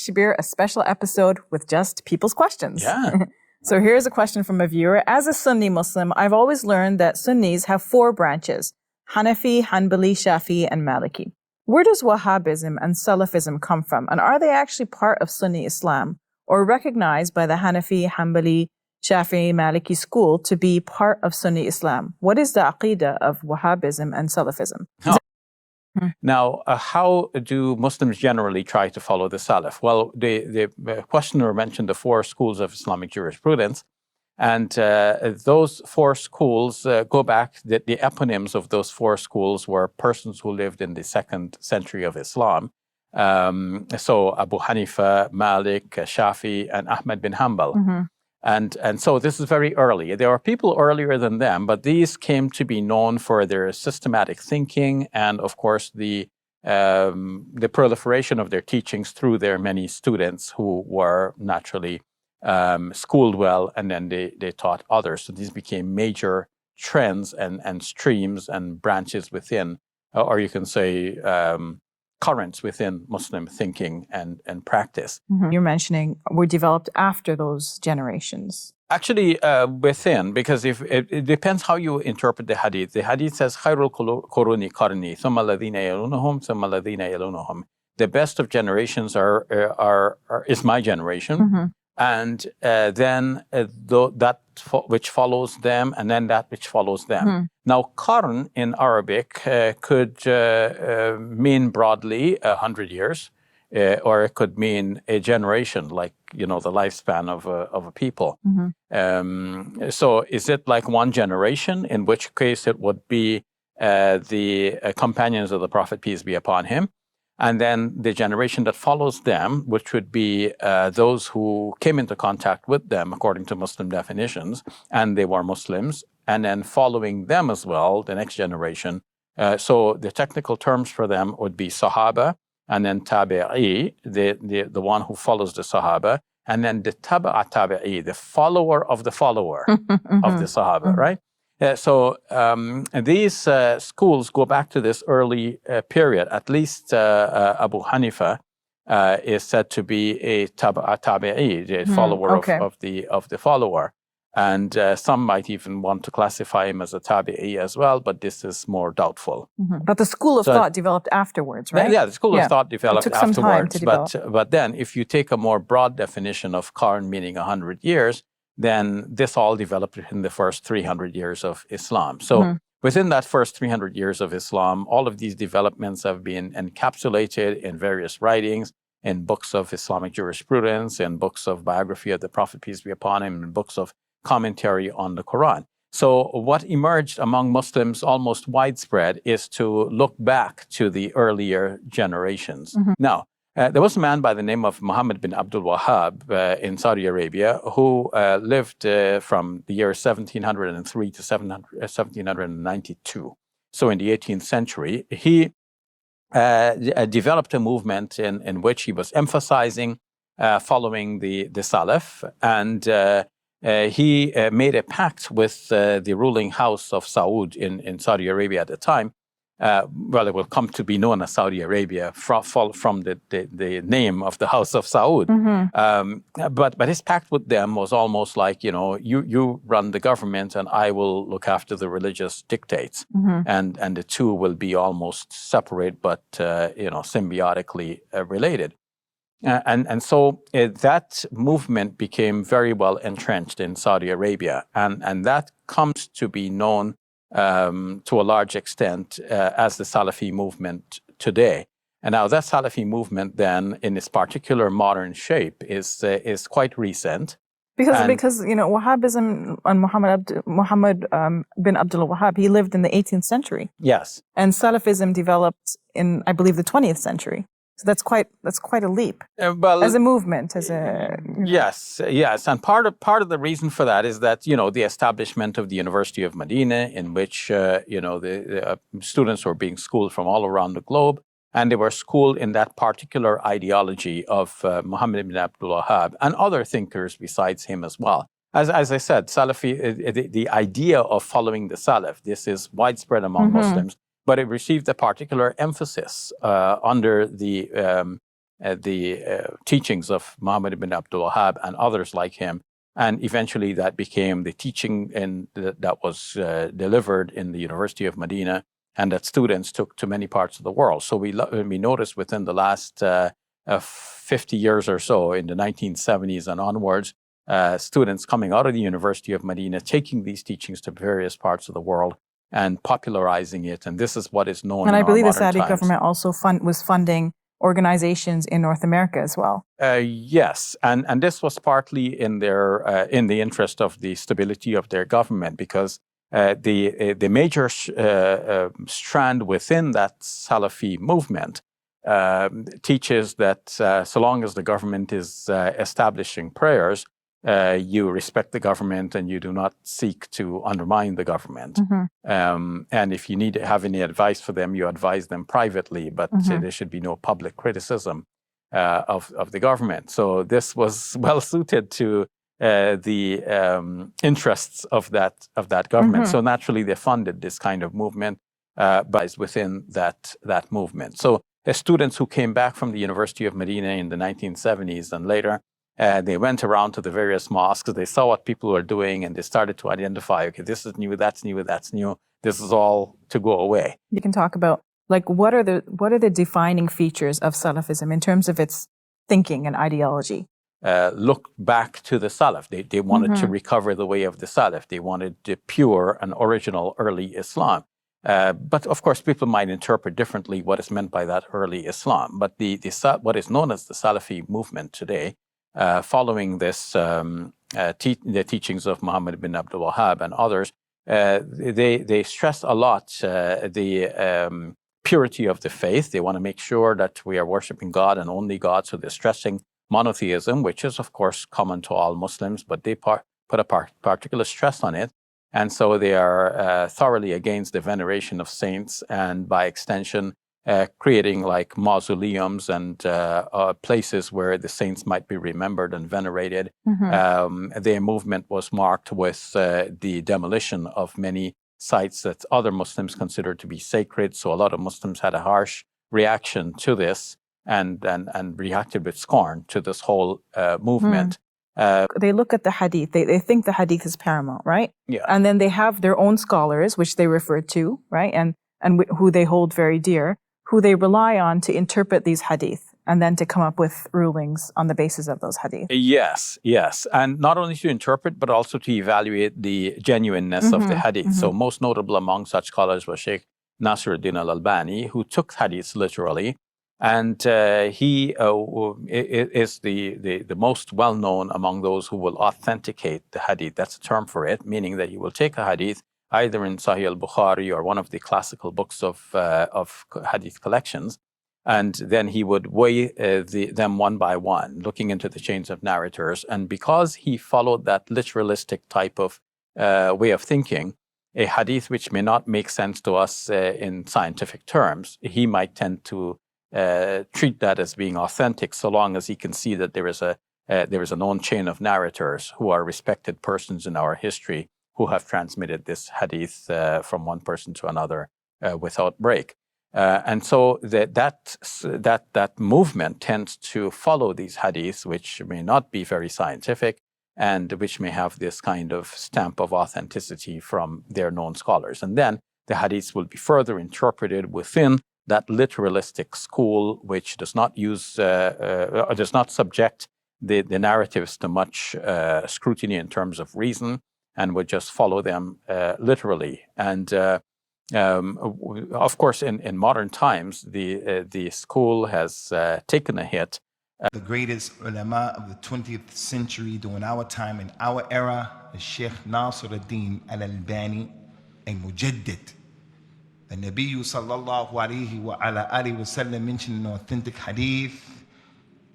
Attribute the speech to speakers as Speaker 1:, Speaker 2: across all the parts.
Speaker 1: Shabir, a special episode with just people's questions.
Speaker 2: Yeah.
Speaker 1: So here's a question from a viewer. As a Sunni Muslim, I've always learned that Sunnis have 4 branches: Hanafi, Hanbali, Shafi, and Maliki. Where does Wahhabism and Salafism come from? And are they actually part of Sunni Islam or recognized by the Hanafi, Hanbali, Shafi, Maliki school to be part of Sunni Islam? What is the aqidah of Wahhabism and Salafism?
Speaker 2: Now, how do Muslims generally try to follow the Salaf? Well, the questioner mentioned the 4 schools of Islamic jurisprudence, and those 4 schools go back, the eponyms of those 4 schools were persons who lived in the 2nd century of Islam. So Abu Hanifa, Malik, Shafi, and Ahmad bin Hanbal. And so this is very early. There are people earlier than them, but these came to be known for their systematic thinking and, of course, the proliferation of their teachings through their many students who were naturally schooled well, and then they taught others. So these became major trends and streams and branches within, or you can say currents within Muslim thinking and practice.
Speaker 1: You're mentioning were developed after those generations.
Speaker 2: Actually, within, because if it depends how you interpret the hadith. The hadith says, "Khairul quruni qarni, thumma alladhina yalunhum, thumma alladhina yalunhum." The best of generations is my generation, and then that which follows them, and then that which follows them. Now, qarn in Arabic could mean broadly 100 years, or it could mean a generation, like the lifespan of a people. So, is it like one generation? In which case, it would be the companions of the Prophet, peace be upon him. And then the generation that follows them, which would be those who came into contact with them according to Muslim definitions, and they were Muslims, and then following them as well, the next generation. So the technical terms for them would be Sahaba, and then Tabi'i, the one who follows the Sahaba, and then the Taba'a Tabi'i, the follower of the follower of the Sahaba, right? So these schools go back to this early period. At least Abu Hanifa is said to be a tabi'i, the follower of the follower, and some might even want to classify him as a tabi'i as well. But this is more doubtful.
Speaker 1: But the school of thought developed afterwards, right?
Speaker 2: Yeah, the school of thought developed
Speaker 1: afterwards. Some time to develop.
Speaker 2: But then, if you take a more broad definition of qarn, meaning 100 years. Then this all developed in the first 300 years of Islam. So within that first 300 years of Islam, all of these developments have been encapsulated in various writings, in books of Islamic jurisprudence, in books of biography of the Prophet, peace be upon him, in books of commentary on the Quran. So what emerged among Muslims almost widespread is to look back to the earlier generations. Now, there was a man by the name of Muhammad bin Abdul Wahhab in Saudi Arabia who lived from the year 1703 to 1792. So in the 18th century, he developed a movement in which he was emphasizing following the Salaf, and he made a pact with the ruling house of Saud in Saudi Arabia at the time. Well, it will come to be known as Saudi Arabia from the name of the House of Saud. But his pact with them was almost like, you run the government and I will look after the religious dictates. And the two will be almost separate, but, symbiotically related. And so that movement became very well entrenched in Saudi Arabia. And that comes to be known to a large extent as the Salafi movement today. And now that Salafi movement then, in its particular modern shape, is quite recent.
Speaker 1: Because Wahhabism and Muhammad bin Abdul Wahhab, he lived in the 18th century.
Speaker 2: Yes.
Speaker 1: And Salafism developed in, I believe, the 20th century. So that's quite a leap as a movement, Yes, and part of the reason for that is that the establishment of the University of Medina, in which the students were being schooled from all around the globe, and they were schooled in that particular ideology of Muhammad ibn Abdul Wahhab and other thinkers besides him as well. As I said, Salafi, the idea of following the Salaf, this is widespread among Muslims. But it received a particular emphasis under the
Speaker 2: teachings of Muhammad ibn Abdul Wahhab and others like him. And eventually that became the teaching that was delivered in the University of Medina and that students took to many parts of the world. So we noticed within the last 50 years or so, in the 1970s and onwards, students coming out of the University of Medina taking these teachings to various parts of the world and popularizing it. And this is what is known in our modern times.
Speaker 1: And I believe the Saudi government also was funding organizations in North America as well.
Speaker 2: Yes, and this was partly in the interest of the stability of their government, because the major strand within that Salafi movement teaches that so long as the government is establishing prayers, you respect the government and you do not seek to undermine the government. And if you need to have any advice for them, you advise them privately, but there should be no public criticism of the government. So this was well suited to the interests of that government. So naturally, they funded this kind of movement, but within that movement. So the students who came back from the University of Medina in the 1970s and later, they went around to the various mosques. They saw what people were doing, and they started to identify, okay, this is new, that's new, that's new. This is all to go away.
Speaker 1: You can talk about, like, what are the defining features of Salafism in terms of its thinking and ideology?
Speaker 2: Look back to the Salaf. They wanted to recover the way of the Salaf. They wanted the pure and original early Islam. But of course, people might interpret differently what is meant by that early Islam. But what is known as the Salafi movement today, following this, the teachings of Muhammad bin Abdul Wahhab and others, they stress a lot the purity of the faith. They want to make sure that we are worshiping God and only God. So they're stressing monotheism, which is, of course, common to all Muslims, but they put a particular stress on it. And so they are thoroughly against the veneration of saints, and by extension, creating like mausoleums and places where the saints might be remembered and venerated. Their movement was marked with the demolition of many sites that other Muslims considered to be sacred. So a lot of Muslims had a harsh reaction to this and reacted with scorn to this whole movement.
Speaker 1: They look at the hadith. They think the hadith is paramount, right?
Speaker 2: Yeah.
Speaker 1: And then they have their own scholars, which they refer to, right? And who they hold very dear, who they rely on to interpret these hadith and then to come up with rulings on the basis of those hadith.
Speaker 2: Yes. And not only to interpret, but also to evaluate the genuineness of the hadith. So most notable among such scholars was Sheikh Nasiruddin al-Albani, who took hadiths literally. And he is the most well-known among those who will authenticate the hadith. That's a term for it, meaning that he will take a hadith either in Sahih al-Bukhari or one of the classical books of hadith collections, and then he would weigh them one by one, looking into the chains of narrators. And because he followed that literalistic type of way of thinking, a hadith which may not make sense to us in scientific terms, he might tend to treat that as being authentic, so long as he can see that there is a known chain of narrators who are respected persons in our history who have transmitted this hadith from one person to another without break. And so that movement tends to follow these hadiths, which may not be very scientific and which may have this kind of stamp of authenticity from their known scholars. And then the hadiths will be further interpreted within that literalistic school, which does not does not subject the narratives to much scrutiny in terms of reason, and would just follow them literally. And of course, in modern times, the school has taken a hit.
Speaker 3: The greatest ulama of the 20th century during our time, in our era, is Sheikh Nasiruddin al-Albani, a mujaddid. The Nabi sallallahu alayhi wa ala alihi wa sallam mentioned in authentic hadith.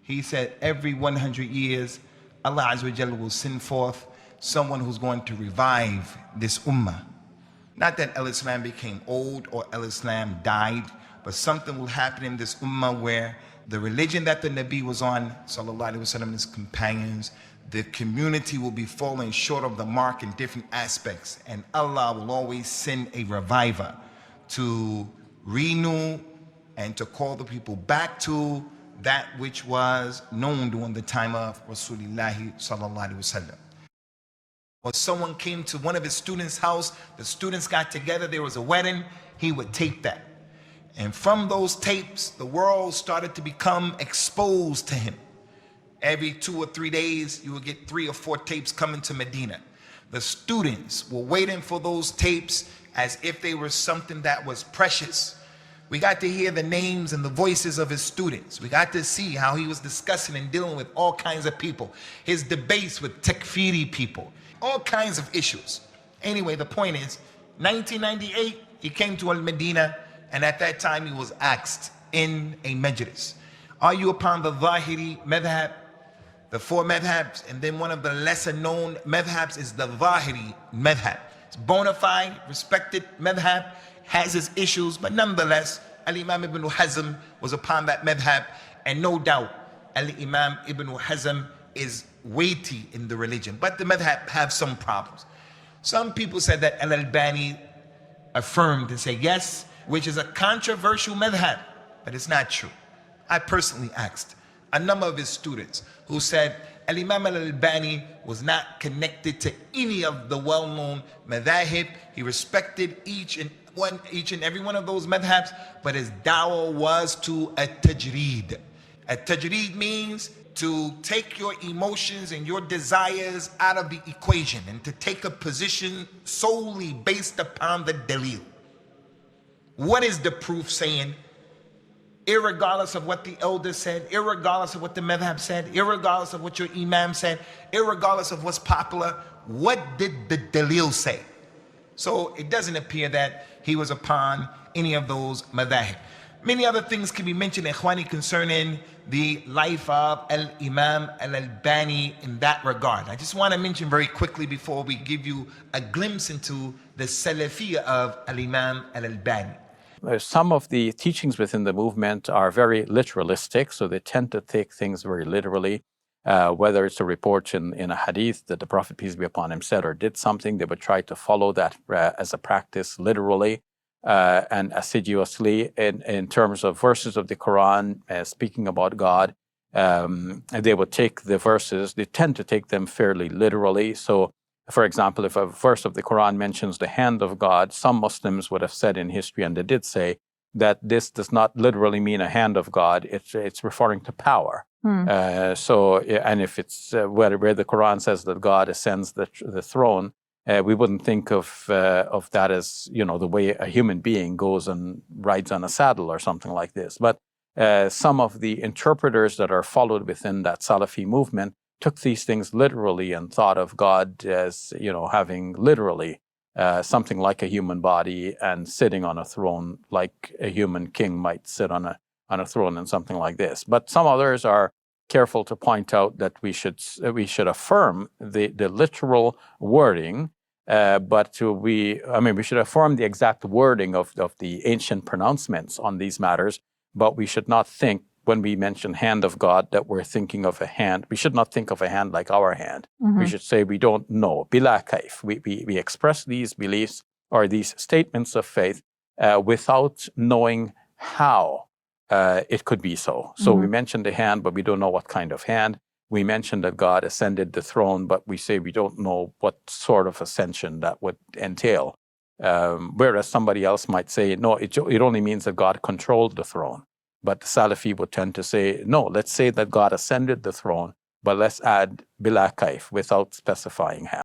Speaker 3: He said every 100 years, Allah Azza wa Jalla will send forth someone who's going to revive this ummah. Not that al-Islam became old or al-Islam died, but something will happen in this ummah where the religion that the Nabi was on, sallallahu alayhi wa sallam, and his companions, the community will be falling short of the mark in different aspects. And Allah will always send a reviver to renew and to call the people back to that which was known during the time of Rasulullah sallallahu alaihi wasallam. Or someone came to one of his students' house, the students got together, there was a wedding, he would tape that. And from those tapes, the world started to become exposed to him. Every 2 or 3 days, you would get 3 or 4 tapes coming to Medina. The students were waiting for those tapes as if they were something that was precious. We got to hear the names and the voices of his students. We got to see how he was discussing and dealing with all kinds of people. His debates with takfiri people, all kinds of issues. Anyway, the point is, 1998, he came to Al-Medina, and at that time he was asked in a majlis, are you upon the Zahiri madhab, the 4 madhabs? And then one of the lesser known madhabs is the Zahiri madhab. It's bona fide, respected madhab, has its issues, but nonetheless, Al-Imam Ibn Hazm was upon that madhab, and no doubt, Al-Imam Ibn Hazm is weighty in the religion, but the madhab have some problems. Some people said that Al-Albani affirmed and say yes, which is a controversial madhab, but it's not true. I personally asked a number of his students who said Al-Imam Al-Albani was not connected to any of the well-known madhahib. He respected each and every one of those madhabs, but his da'wah was to a tajreed. A tajreed means to take your emotions and your desires out of the equation and to take a position solely based upon the dalil. What is the proof saying? Irregardless of what the elders said, irregardless of what the madhab said, irregardless of what your imam said, irregardless of what's popular, what did the dalil say? So it doesn't appear that he was upon any of those madhahib. Many other things can be mentioned, Ikhwani, concerning the life of Al-Imam Al-Albani in that regard. I just want to mention very quickly before we give you a glimpse into the Salafiyya of Al-Imam Al-Albani.
Speaker 2: Some of the teachings within the movement are very literalistic, so they tend to take things very literally. Whether it's a report in a hadith that the Prophet, peace be upon him, said or did something, they would try to follow that as a practice literally and assiduously. In terms of verses of the Quran speaking about God, they would take the verses, they tend to take them fairly literally. So, for example, if a verse of the Quran mentions the hand of God, some Muslims would have said in history, and they did say, that this does not literally mean a hand of God, it's referring to power. And if it's where the Quran says that God ascends the throne, we wouldn't think of that as, the way a human being goes and rides on a saddle or something like this. But some of the interpreters that are followed within that Salafi movement took these things literally and thought of God as, having literally something like a human body and sitting on a throne like a human king might sit on a throne and something like this. But some others are careful to point out that we should affirm the literal wording, but we should affirm the exact wording of the ancient pronouncements on these matters, but we should not think when we mention hand of God that we're thinking of a hand. We should not think of a hand like our hand. We should say we don't know. Bila kaif. We express these beliefs or these statements of faith without knowing how it could be so. So we mentioned the hand, but we don't know what kind of hand. We mentioned that God ascended the throne, but we say we don't know what sort of ascension that would entail. Whereas somebody else might say, no, it only means that God controlled the throne. But the Salafi would tend to say, no, let's say that God ascended the throne, but let's add bila kaif without specifying how.